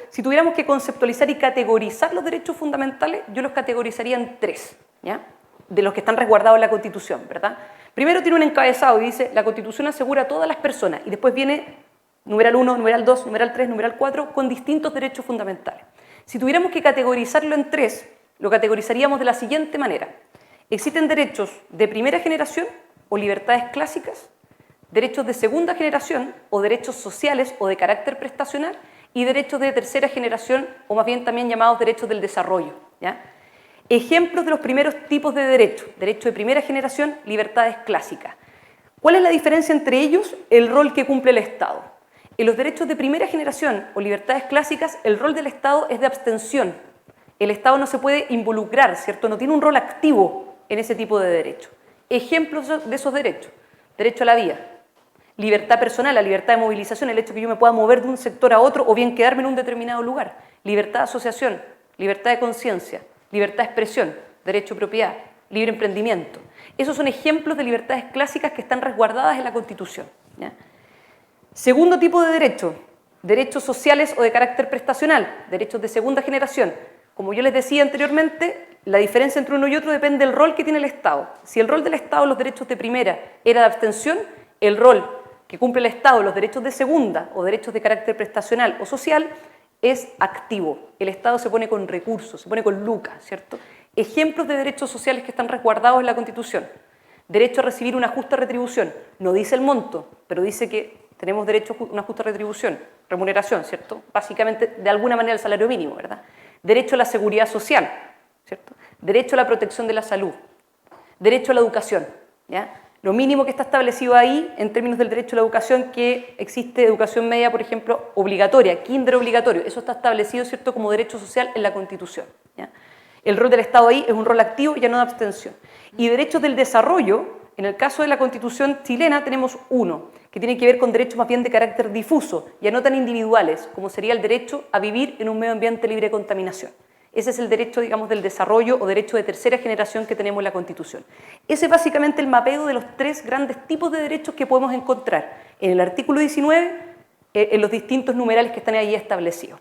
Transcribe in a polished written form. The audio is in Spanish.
si tuviéramos que conceptualizar y categorizar los derechos fundamentales, yo los categorizaría en tres, ¿ya? De los que están resguardados en la Constitución, ¿verdad? Primero tiene un encabezado y dice, la Constitución asegura a todas las personas, y después viene numeral 1, numeral 2, numeral 3, numeral 4, con distintos derechos fundamentales. Si tuviéramos que categorizarlo en tres, lo categorizaríamos de la siguiente manera. Existen derechos de primera generación o libertades clásicas, derechos de segunda generación o derechos sociales o de carácter prestacional, y derechos de tercera generación, o más bien también llamados derechos del desarrollo, ¿ya? Ejemplos de los primeros tipos de derechos: derecho de primera generación, libertades clásicas. ¿Cuál es la diferencia entre ellos? El rol que cumple el Estado. En los derechos de primera generación o libertades clásicas, el rol del Estado es de abstención. El Estado no se puede involucrar, ¿cierto? No tiene un rol activo en ese tipo de derechos. Ejemplos de esos derechos: derecho a la vida, libertad personal, la libertad de movilización, el hecho de que yo me pueda mover de un sector a otro o bien quedarme en un determinado lugar, libertad de asociación, libertad de conciencia, libertad de expresión, derecho a propiedad, libre emprendimiento. Esos son ejemplos de libertades clásicas que están resguardadas en la Constitución, ¿ya? Segundo tipo de derecho, derechos sociales o de carácter prestacional, derechos de segunda generación. Como yo les decía anteriormente, la diferencia entre uno y otro depende del rol que tiene el Estado. Si el rol del Estado en los derechos de primera era de abstención, el rol que cumple el Estado en los derechos de segunda o derechos de carácter prestacional o social es activo. El Estado se pone con recursos, se pone con lucas, ¿cierto? Ejemplos de derechos sociales que están resguardados en la Constitución: derecho a recibir una justa retribución. No dice el monto, pero dice que tenemos derecho a una justa retribución, remuneración, ¿cierto? Básicamente, de alguna manera, el salario mínimo, ¿verdad? Derecho a la seguridad social, ¿cierto? Derecho a la protección de la salud, derecho a la educación, ¿ya? Lo mínimo que está establecido ahí, en términos del derecho a la educación, que existe educación media, por ejemplo, obligatoria, kinder obligatorio. Eso está establecido, ¿cierto?, como derecho social en la Constitución, ¿ya? El rol del Estado ahí es un rol activo, ya no de abstención. Y derechos del desarrollo, en el caso de la Constitución chilena tenemos uno, que tiene que ver con derechos más bien de carácter difuso, ya no tan individuales, como sería el derecho a vivir en un medio ambiente libre de contaminación. Ese es el derecho, digamos, del desarrollo o derecho de tercera generación que tenemos en la Constitución. Ese es básicamente el mapeo de los tres grandes tipos de derechos que podemos encontrar en el artículo 19, en los distintos numerales que están ahí establecidos.